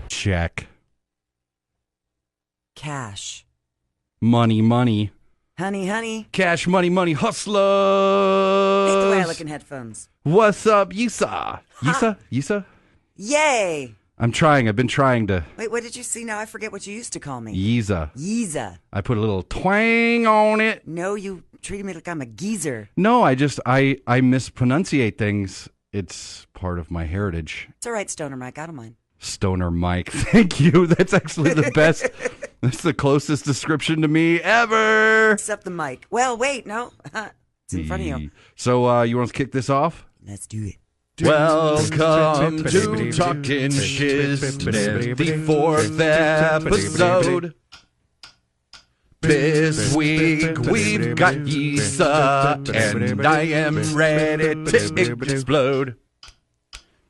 Check. Cash. Money, money. Honey, honey. Cash, money, money, hustlers. Hate the way I look in headphones. What's up, Yisa? Yisa? Yisa? Yay. I'm trying. I've been trying to. Wait, what did you see? Now I forget what you used to call me. Yisa. Yisa. I put a little twang on it. No, you treated me like I'm a geezer. No, I mispronunciate things. It's part of my heritage. It's all right, Stoner Mike. I don't mind. Stoner Mike. Thank you. That's actually the best. That's the closest description to me ever. Except the mic. Well, wait, no. It's in front of you. So, you want to kick this off? Let's do it. Welcome to Talkin Shiznit, the 4th episode. This week we've got Yisa, and I am ready to explode.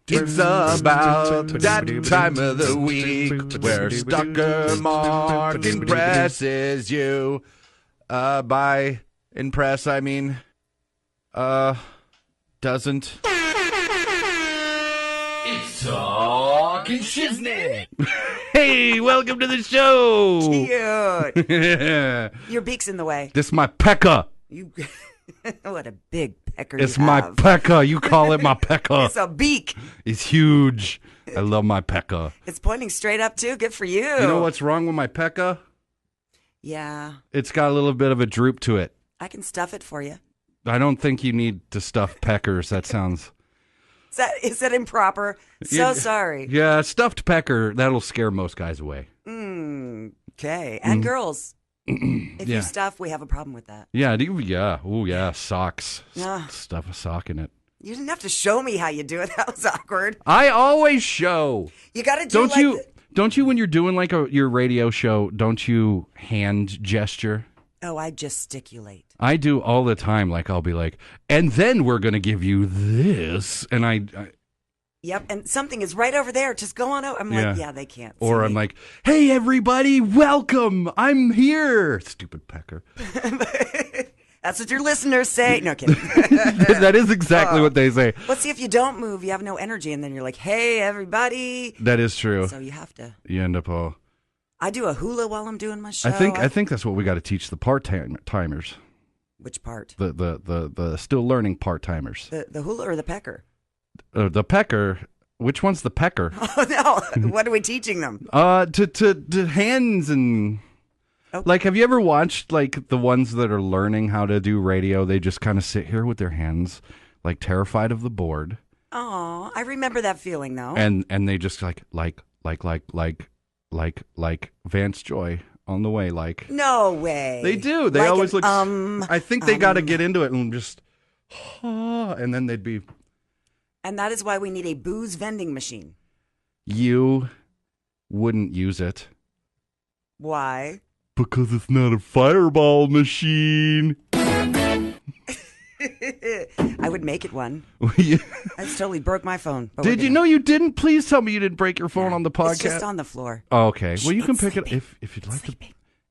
It's about that time of the week where Stalker Mark impresses you. By impress, I mean, doesn't. It's Talkin Shiznit. Hey, welcome to the show. Cute. Your beak's in the way. This is my pecker. You, what a big pecker It's you my have. pecker. You call it my pecker. It's a beak. It's huge. I love my pecker. It's pointing straight up, too. Good for you. You know what's wrong with my pecker? Yeah. It's got a little bit of a droop to it. I can stuff it for you. I don't think you need to stuff peckers. That sounds... Is that improper? So sorry. Yeah, stuffed pecker, that'll scare most guys away. Okay. And girls. If you stuff, we have a problem with that. Yeah, yeah. Oh, yeah, socks. Yeah. Stuff a sock in it. You didn't have to show me how you do it. That was awkward. I always show. You got to do Don't you, when you're doing like your radio show, don't you hand gesture? Oh, I gesticulate. I do all the time. Like, I'll be like, and then we're going to give you this. And I Yep, and something is right over there. Just go on over. I'm like, yeah, they can't see Or me. I'm like, hey, everybody, welcome. I'm here. Stupid pecker. That's what your listeners say. No kidding. That is exactly what they say. But see, if you don't move, you have no energy, and then you're like, hey, everybody. That is true. So you have to. You end up all... I do a hula while I'm doing my show. I think that's what we got to teach the part-timers. Which part? The still learning part-timers. The hula or the pecker? The pecker. Which one's the pecker? Oh no! What are we teaching them? To hands and like. Have you ever watched like the ones that are learning how to do radio? They just kind of sit here with their hands, like terrified of the board. Oh, I remember that feeling though. And they just like Vance Joy on the way. Like no way. They do. They always look. I think they got to get into it and just, and then they'd be. And that is why we need a booze vending machine. You wouldn't use it. Why? Because it's not a fireball machine. I would make it one. I just totally broke my phone. Did you know you didn't? Please tell me you didn't break your phone on the podcast. It's just on the floor. Oh, okay. Well, you can pick it if you'd like to.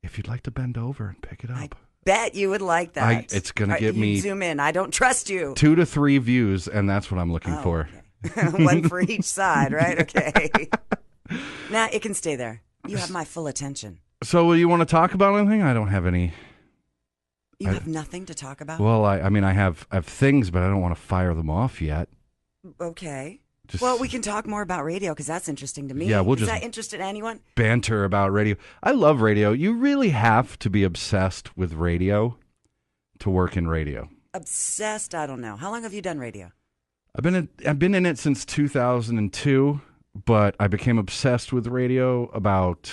If you'd like to bend over and pick it up. I bet you would like that. It's gonna get me. Zoom in. I don't trust you. 2 to 3 views, and that's what I'm looking for. Okay. One for each side, right? Okay. Now it can stay there. You have my full attention. So, you want to talk about anything? I don't have any. You have nothing to talk about? Well, I mean, I have things, but I don't want to fire them off yet. Okay. Well, we can talk more about radio because that's interesting to me. Yeah, Is that interested in anyone? Banter about radio. I love radio. You really have to be obsessed with radio to work in radio. Obsessed? I don't know. How long have you done radio? I've been in it since 2002, but I became obsessed with radio about,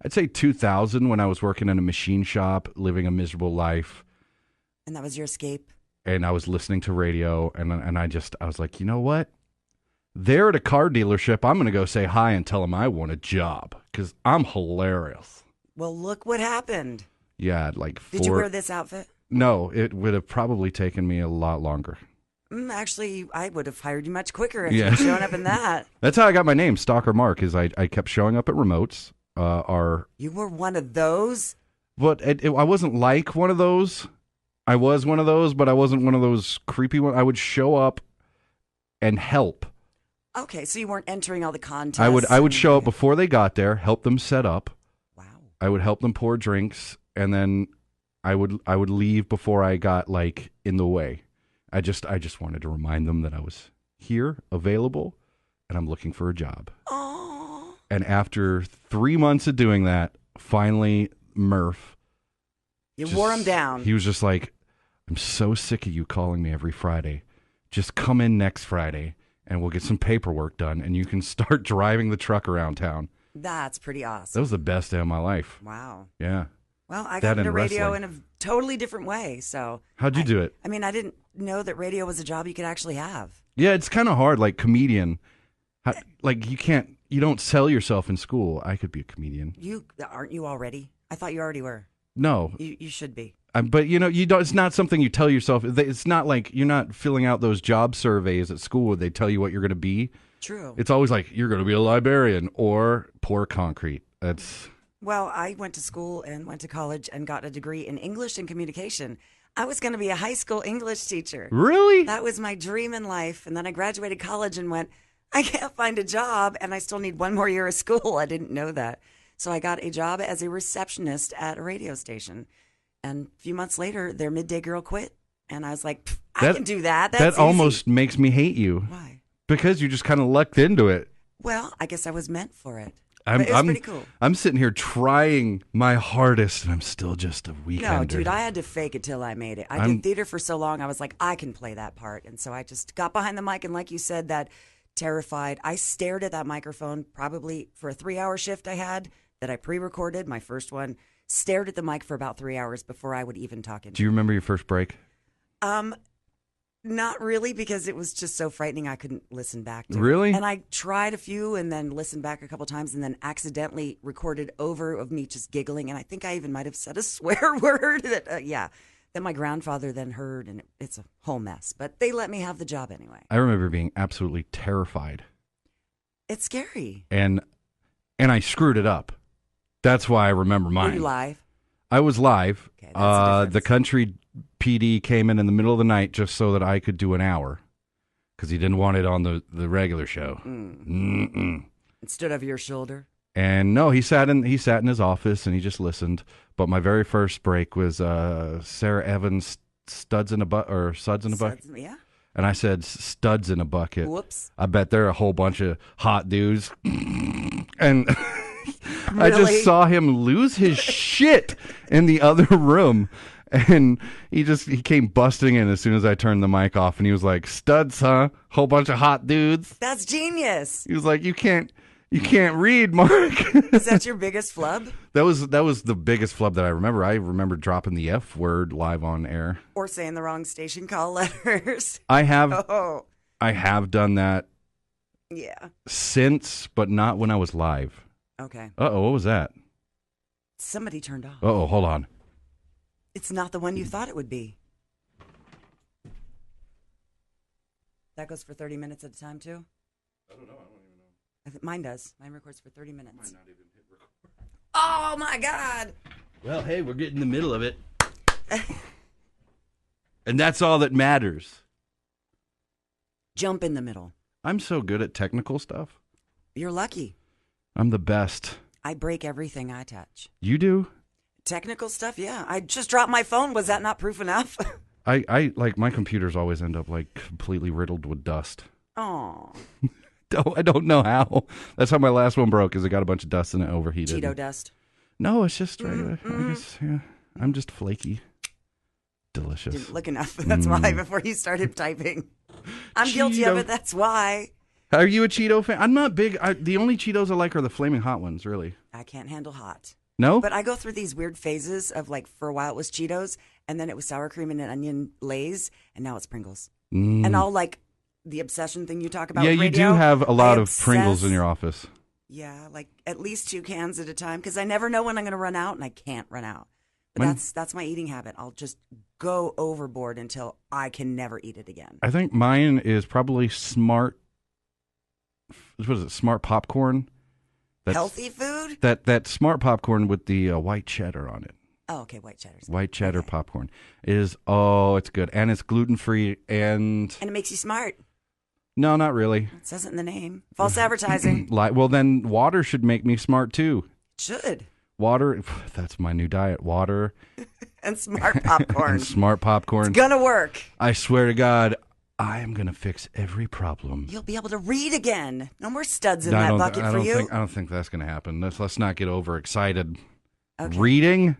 I'd say 2000, when I was working in a machine shop, living a miserable life. And that was your escape? And I was listening to radio, and I was like, you know what? They're at a car dealership. I'm going to go say hi and tell them I want a job because I'm hilarious. Well, look what happened. Yeah, Did you wear this outfit? No, it would have probably taken me a lot longer. Actually, I would have hired you much quicker if you had shown up in that. That's how I got my name, Stalker Mark, is I kept showing up at remotes. You were one of those? But I wasn't like one of those. I was one of those, but I wasn't one of those creepy ones. I would show up and help. Okay, so you weren't entering all the contests. I would show up before they got there, help them set up. Wow. I would help them pour drinks, and then I would leave before I got like in the way. I just wanted to remind them that I was here, available, and I'm looking for a job. Oh. And after 3 months of doing that, finally Murph, wore him down. He was just like, I'm so sick of you calling me every Friday. Just come in next Friday and we'll get some paperwork done and you can start driving the truck around town. That's pretty awesome. That was the best day of my life. Wow. Yeah. Well, I got into radio in a totally different way. So how'd you do it? I mean, I didn't know that radio was a job you could actually have. Yeah, it's kind of hard. Like comedian, like you don't sell yourself in school. I could be a comedian. Aren't you already? I thought you already were. No. You should be. But you don't. It's not something you tell yourself. It's not like you're not filling out those job surveys at school where they tell you what you're going to be. True. It's always like you're going to be a librarian or pour concrete. Well, I went to school and went to college and got a degree in English and communication. I was going to be a high school English teacher. Really? That was my dream in life. And then I graduated college and went, I can't find a job and I still need one more year of school. I didn't know that. So I got a job as a receptionist at a radio station. And a few months later, their midday girl quit. And I was like, I can do that. That's that almost easy. Makes me hate you. Why? Because you just kind of lucked into it. Well, I guess I was meant for it. But it was pretty cool. I'm sitting here trying my hardest, and I'm still just a weekender. No, dude, I had to fake it till I made it. I did theater for so long, I was like, I can play that part. And so I just got behind the mic, and like you said, that terrified. I stared at that microphone probably for a 3-hour shift I had that I pre-recorded, my first one. Stared at the mic for about 3 hours before I would even talk into it. Do you remember your first break? Not really, because it was just so frightening I couldn't listen back to Really? it. And I tried a few and then listened back a couple times and then accidentally recorded over of me just giggling. And I think I even might have said a swear word that, that my grandfather then heard. And it's a whole mess. But they let me have the job anyway. I remember being absolutely terrified. It's scary. And I screwed it up. That's why I remember mine. Were you live? I was live. Okay, that's the country PD came in the middle of the night just so that I could do an hour because he didn't want it on the regular show. It stood over your shoulder. And no, he sat in his office and he just listened. But my very first break was Sarah Evans' Suds in a Bucket. Yeah. And I said studs in a bucket. Whoops. I bet they're a whole bunch of hot dudes. And Really? I just saw him lose his shit in the other room. And he came busting in as soon as I turned the mic off. And he was like, studs, huh? Whole bunch of hot dudes. That's genius. He was like, you can't read, Mark. Is that your biggest flub? That was the biggest flub that I remember. I remember dropping the F word live on air. Or saying the wrong station call letters. I have done that. Yeah. Since, but not when I was live. Okay. Uh-oh, what was that? Somebody turned off. Uh-oh, hold on. It's not the one you thought it would be. That goes for 30 minutes at a time, too? I don't know. I don't even know. I think mine does. Mine records for 30 minutes. Might not even hit record. Oh, my God. Well, hey, we're getting in the middle of it. And that's all that matters. Jump in the middle. I'm so good at technical stuff. You're lucky. I'm the best. I break everything I touch. You do? Technical stuff, yeah. I just dropped my phone. Was that not proof enough? I like my computers always end up like completely riddled with dust. Oh. I don't know how. That's how my last one broke, is it got a bunch of dust and it overheated. Cheeto dust. No, it's just regular. I guess, yeah. I'm just flaky. Delicious. Didn't look enough. That's why before you started typing. I'm guilty of it. That's why. Are you a Cheeto fan? I'm not big. The only Cheetos I like are the flaming hot ones, really. I can't handle hot. No? But I go through these weird phases of like, for a while it was Cheetos, and then it was sour cream and onion Lay's, and now it's Pringles. And I'll like the obsession thing you talk about. Yeah, with you radio, do have a lot I of Pringles in your office. Yeah, like at least 2 cans at a time, because I never know when I'm going to run out, and I can't run out. But that's my eating habit. I'll just go overboard until I can never eat it again. I think mine is probably Smart. What is it? Smart popcorn. Healthy food? That Smart popcorn with the white cheddar on it. Oh, okay, white cheddar. White cheddar popcorn it's good. And it's gluten-free and it makes you smart. No, not really. It says it in the name. False advertising. Well, then water should make me smart too. It should. Water, that's my new diet. Water. And smart popcorn. And smart popcorn. It's going to work. I swear to God, I am going to fix every problem. You'll be able to read again. No more studs in that bucket for you. I don't think that's going to happen. Let's not get overexcited. Okay. Reading?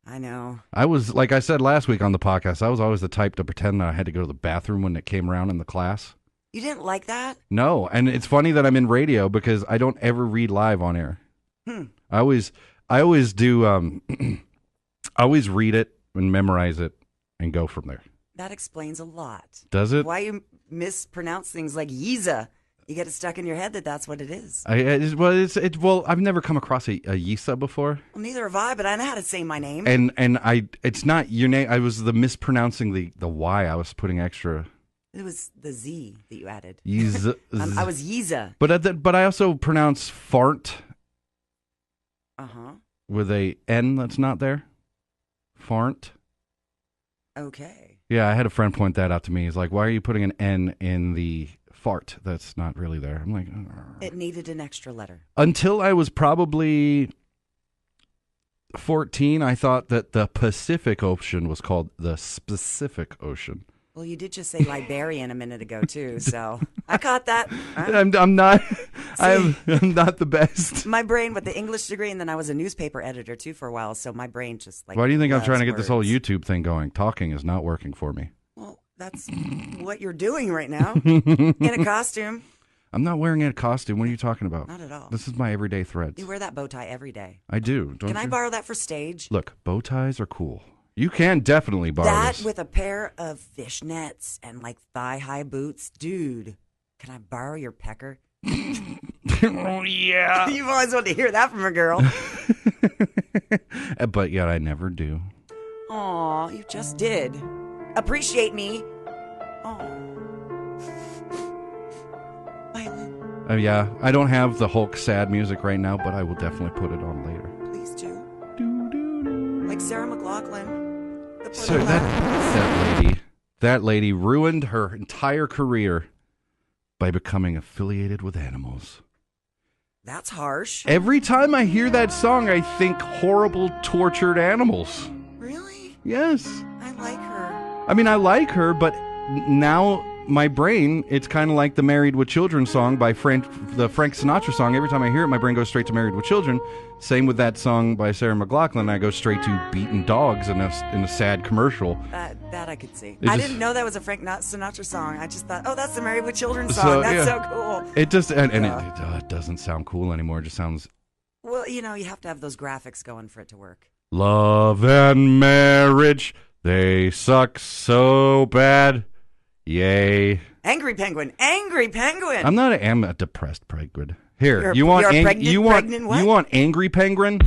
I know. I was, like I said last week on the podcast, I was always the type to pretend that I had to go to the bathroom when it came around in the class. You didn't like that? No, and it's funny that I'm in radio because I don't ever read live on air. I always do. I always read it and memorize it and go from there. That explains a lot. Does it? Why you mispronounce things like Yisa? You get it stuck in your head that that's what it is. Well, I've never come across a Yisa before. Well, neither have I, but I know how to say my name. And it's not your name. I was mispronouncing the Y. I was putting extra. It was the Z that you added. Yisa. I was Yisa. But I also pronounce fart. With a N that's not there. Fart. Okay. Yeah, I had a friend point that out to me. He's like, why are you putting an N in the fart that's not really there? I'm like, it needed an extra letter. Until I was probably 14, I thought that the Pacific Ocean was called the Specific Ocean. Well, you did just say librarian a minute ago too, so I caught that. I'm not. I'm not the best. My brain with the English degree, and then I was a newspaper editor too for a while. So my brain just like. Why do you think I'm trying to get words. this whole YouTube thing going? Talking is not working for me. Well, that's what you're doing right now in a costume. I'm not wearing a costume. What are you talking about? Not at all. This is my everyday threads. You wear that bow tie every day. I do. Can I borrow that for stage? Look, bow ties are cool. You can definitely borrow that this. With a pair of fishnets and like thigh-high boots. Dude, can I borrow your pecker? Oh, yeah. You've always wanted to hear that from a girl. But yet I never do. Aw, you just did. Appreciate me. Oh. Violin. Yeah, I don't have the Hulk sad music right now, but I will definitely put it on later. Please do. Like Sarah Mclachlan. So that lady ruined her entire career by becoming affiliated with animals. That's harsh. Every time I hear that song, I think horrible, tortured animals. Really? Yes. I like her. I mean, I like her, but now my brain, it's kind of like the Married with Children song by the Frank Sinatra song. Every time I hear it, my brain goes straight to Married with Children. Same with that song by Sarah Mclachlan. I go straight to beaten dogs in a sad commercial. That I could see. I didn't know that was a Frank Sinatra song. I just thought, oh, that's the Married with Children song. So, that's yeah. so cool. It just it doesn't sound cool anymore. It just sounds. Well, you have to have those graphics going for it to work. Love and marriage, they suck so bad. Yay. Angry Penguin. Angry Penguin. I'm a depressed penguin. Here, you want Angry Penguin?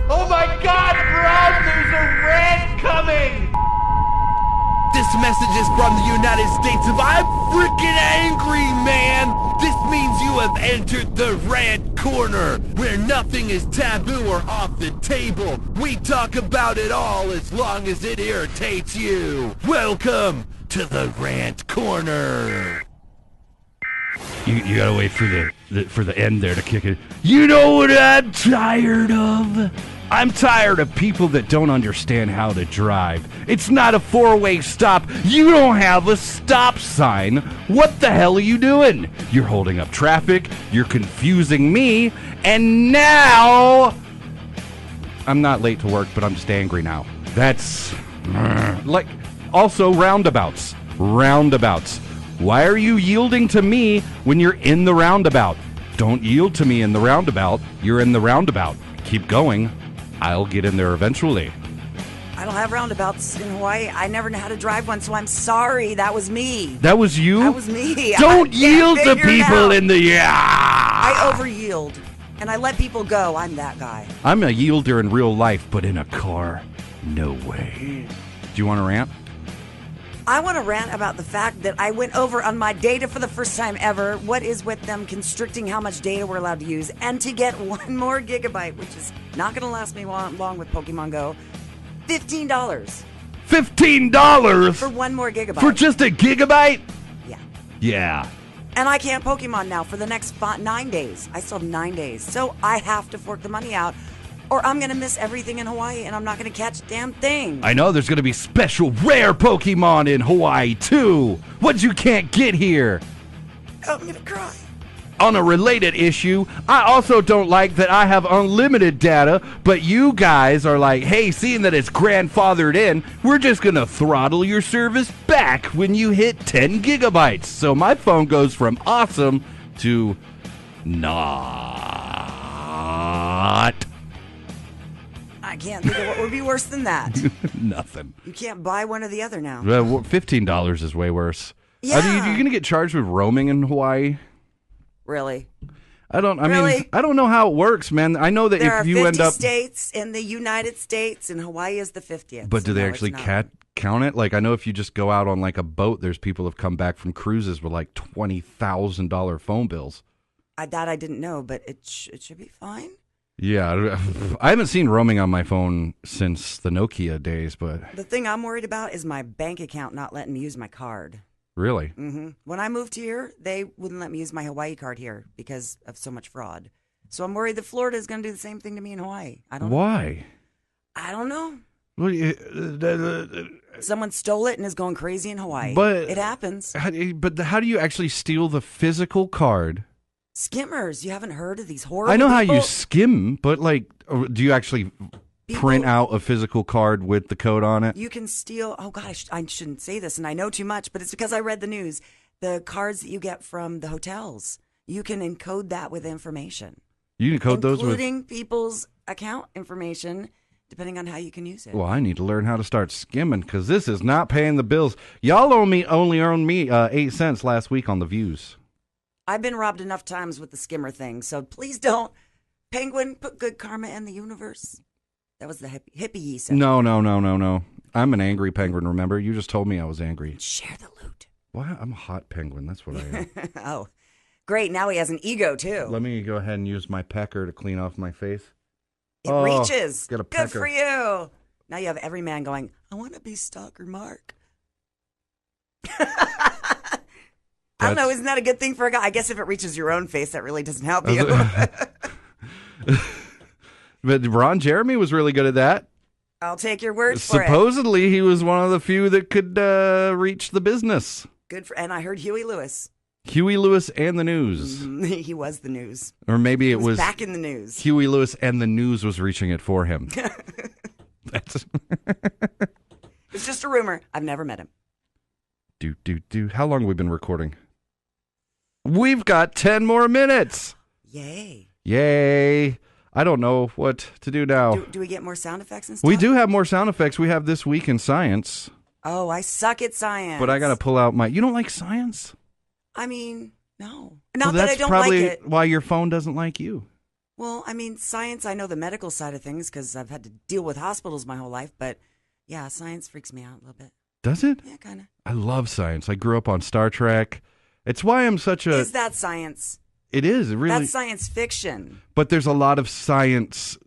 Oh my God, Brad! There's a rant coming! This message is from the United States of I'm freaking angry, man! This means you have entered the rant corner, where nothing is taboo or off the table. We talk about it all as long as it irritates you. Welcome to the rant corner. You gotta wait for the end there to kick it. You know what I'm tired of? I'm tired of people that don't understand how to drive. It's not a four-way stop. You don't have a stop sign. What the hell are you doing? You're holding up traffic. You're confusing me. And now... I'm not late to work, but I'm just angry now. That's... like... Also, roundabouts. Roundabouts. Why are you yielding to me when you're in the roundabout? Don't yield to me in the roundabout. You're in the roundabout. Keep going. I'll get in there eventually. I don't have roundabouts in Hawaii. I never know how to drive one, so I'm sorry. That was me. That was you? That was me. Don't yield to people in the... I over-yield, and I let people go. I'm that guy. I'm a yielder in real life, but in a car, no way. Do you want to rant? I want to rant about the fact that I went over on my data for the first time ever. What is with them constricting how much data we're allowed to use? And to get 1 more gigabyte, which is not going to last me long with Pokemon Go, $15. $15 for 1 more gigabyte. For just a gigabyte? Yeah. Yeah. And I can't Pokemon now for the next 9 days. I still have 9 days. So I have to fork the money out, or I'm going to miss everything in Hawaii, and I'm not going to catch a damn thing. I know there's going to be special rare Pokemon in Hawaii, too. What you can't get here. I'm going to cry. On a related issue, I also don't like that I have unlimited data, but you guys are like, hey, seeing that it's grandfathered in, we're just going to throttle your service back when you hit 10 gigabytes. So my phone goes from awesome to not. I can't think of what would be worse than that. Nothing. You can't buy one or the other now. $15 is way worse. Yeah. Are you going to get charged with roaming in Hawaii? Really? I don't know how it works, man. I know that there if you are 50 end up states in the United States, and Hawaii is the 50th. But do they actually count it? Like, I know if you just go out on like a boat, there's people who have come back from cruises with like $20,000 phone bills. I didn't know, but it should be fine. Yeah, I haven't seen roaming on my phone since the Nokia days, but the thing I'm worried about is my bank account not letting me use my card. Really? Mm-hmm. When I moved here, they wouldn't let me use my Hawaii card here because of so much fraud. So I'm worried that Florida is going to do the same thing to me in Hawaii. I don't know. Why? I don't know. Well, Someone stole it and is going crazy in Hawaii. But it happens. But how do you actually steal the physical card? Skimmers. You haven't heard of these horrible I know people? how you skim, but like, do you actually print out a physical card with the code on it? You can steal. Oh, God, I shouldn't say this, and I know too much, but it's because I read the news. The cards that you get from the hotels, you can encode that with information. You can code those with... Including people's account information, depending on how you can use it. Well, I need to learn how to start skimming, because this is not paying the bills. Y'all only earned me 8 cents last week on the views. I've been robbed enough times with the skimmer thing, so please don't. Penguin, put good karma in the universe. That was the hippie Yisa. No. I'm an angry penguin, remember? You just told me I was angry. Share the loot. Why? I'm a hot penguin. That's what I am. Oh, great. Now he has an ego, too. Let me go ahead and use my pecker to clean off my face. It reaches. Got a Good for you. Now you have every man going, I want to be Stalker Mark. I don't know. Isn't that a good thing for a guy? I guess if it reaches your own face, that really doesn't help you. But Ron Jeremy was really good at that. I'll take your word for it. Supposedly, he was one of the few that could reach the business. And I heard Huey Lewis. Huey Lewis and the News. He was the news. Or maybe it was back in the news. Huey Lewis and the News was reaching it for him. It's just a rumor. I've never met him. How long have we been recording? We've got 10 more minutes. Yay. I don't know what to do now. Do we get more sound effects and stuff? We do have more sound effects. We have This Week in Science. Oh, I suck at science. But I got to pull out my... You don't like science? I mean, no. Not that I don't like it. That's probably why your phone doesn't like you. Well, I mean, science, I know the medical side of things because I've had to deal with hospitals my whole life. But yeah, science freaks me out a little bit. Does it? Yeah, kind of. I love science. I grew up on Star Trek. It's why I'm such a... Is that science? It is. It really... That's science fiction. But there's a lot of science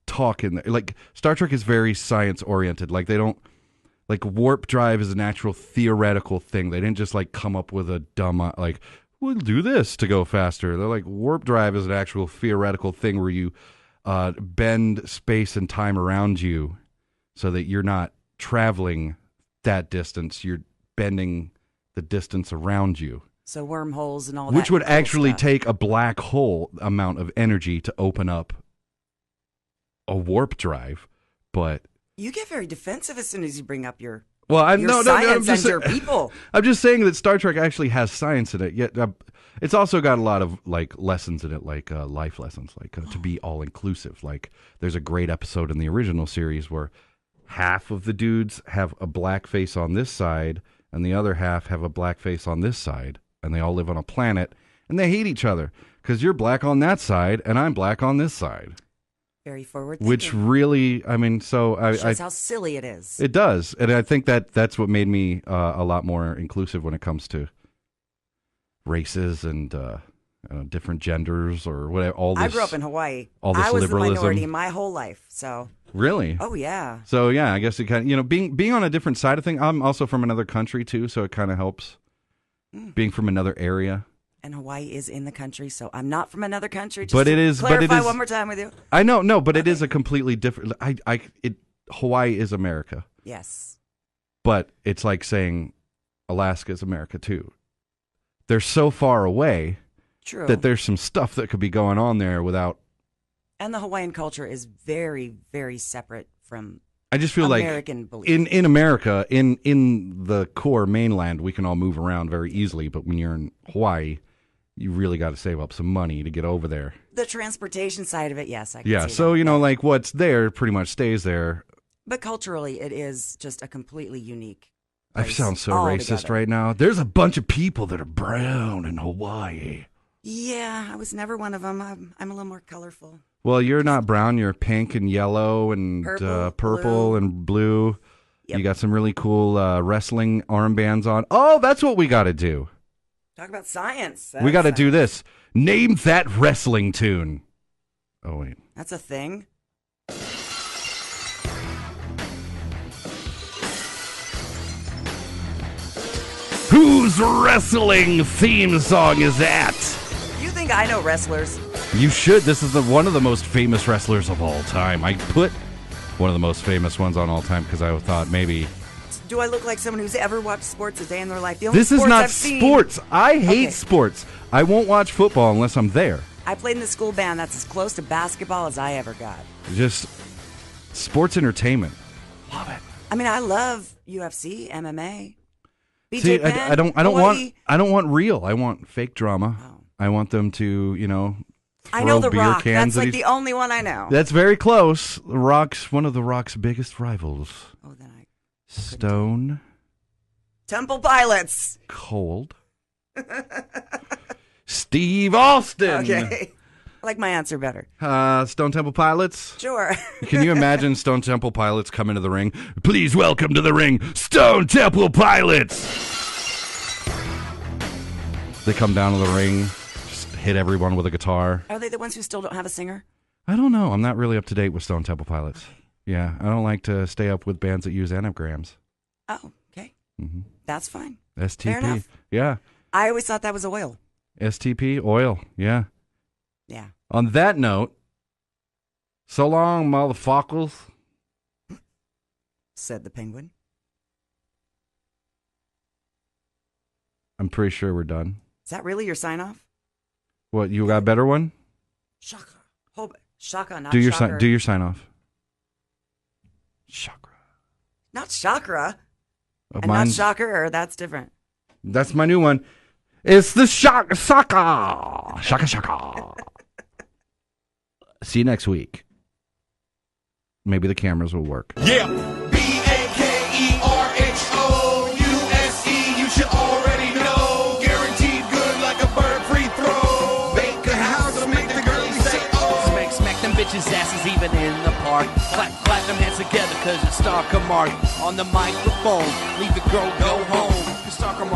talk in there. Like, Star Trek is very science-oriented. Like, they don't... Like, warp drive is an actual theoretical thing. They didn't just, like, come up with a dumb... Like, we'll do this to go faster. They're like, warp drive is an actual theoretical thing where you bend space and time around you so that you're not traveling that distance. You're bending the distance around you. So wormholes and all that. Which would cool actually stuff. take a black hole amount of energy to open up a warp drive, but... You get very defensive as soon as you bring up your science and your people. I'm just saying that Star Trek actually has science in it. Yet it's also got a lot of like lessons in it, like life lessons, like to be all inclusive. Like there's a great episode in the original series where half of the dudes have a black face on this side and the other half have a black face on this side. And they all live on a planet, and they hate each other because you're black on that side, and I'm black on this side. Very forward thinking. Which really, I mean, so shows how silly it is. It does, and I think that's what made me a lot more inclusive when it comes to races and different genders or whatever. All this, I grew up in Hawaii. All this I was liberalism. the minority my whole life. So really, oh yeah. So yeah, I guess it kind of, being on a different side of things. I'm also from another country too, so it kind of helps. Being from another area. And Hawaii is in the country, so I'm not from another country. Just but it is. Clarify but it is one more time with you. I know, no, but it is a completely different. Hawaii is America. Yes. But it's like saying Alaska is America too. They're so far away. True. That there's some stuff that could be going on there without. And the Hawaiian culture is very, very separate from. I just feel American like belief. in America, in the core mainland, we can all move around very easily. But when you're in Hawaii, you really got to save up some money to get over there. The transportation side of it, yes, I can see so that. like what's there pretty much stays there. But culturally, it is just a completely unique. I sound so racist right now. There's a bunch of people that are brown in Hawaii. Yeah, I was never one of them. I'm a little more colorful. Well, you're not brown. You're pink and yellow and purple and blue. Yep. You got some really cool wrestling armbands on. Oh, that's what we got to do. Talk about science. We got to do this. Name that wrestling tune. Oh, wait. That's a thing? Whose wrestling theme song is that? You think I know wrestlers? You should. This is one of the most famous wrestlers of all time. I put one of the most famous ones on all time because I thought maybe. Do I look like someone who's ever watched sports a day in their life? The only this is not I've sports. Seen... I hate sports. I won't watch football unless I'm there. I played in the school band. That's as close to basketball as I ever got. Just sports entertainment. Love it. I mean, I love UFC, MMA. BJ See, Penn, I don't want real. I want fake drama. Oh. I want them to, throw I know The beer Rock. cans. That's like the only one I know. That's very close. The Rock's one of The Rock's biggest rivals. Oh, then I. Stone. Temple Pilots. Cold. Steve Austin. Okay. I like my answer better. Stone Temple Pilots? Sure. Can you imagine Stone Temple Pilots come into the ring? Please welcome to the ring, Stone Temple Pilots. They come down to the ring, just hit everyone with a guitar. Are they the ones who still don't have a singer? I don't know. I'm not really up to date with Stone Temple Pilots. Okay. Yeah, I don't like to stay up with bands that use anagrams. Oh, okay. Mm-hmm. That's fine. STP. Fair enough. Yeah. I always thought that was oil. STP, oil. Yeah. Yeah. On that note, so long, motherfuckers, said the penguin. I'm pretty sure we're done. Is that really your sign off? What, you got a better one? Shaka. Shaka, not do your chakra. Do your sign off. Chakra. Not chakra. And mine, not shocker, that's different. That's my new one. It's the shaka. Shaka. See you next week. Maybe the cameras will work. Yeah. BAKERHOUSE. You should already know. Guaranteed good like a bird free throw. Bake a house, make the girlies say oh. Smack them bitches' asses even in the park. Clap them hands together cause it's Stalker Mark. On the microphone, leave the girl go home. Stalker Mark.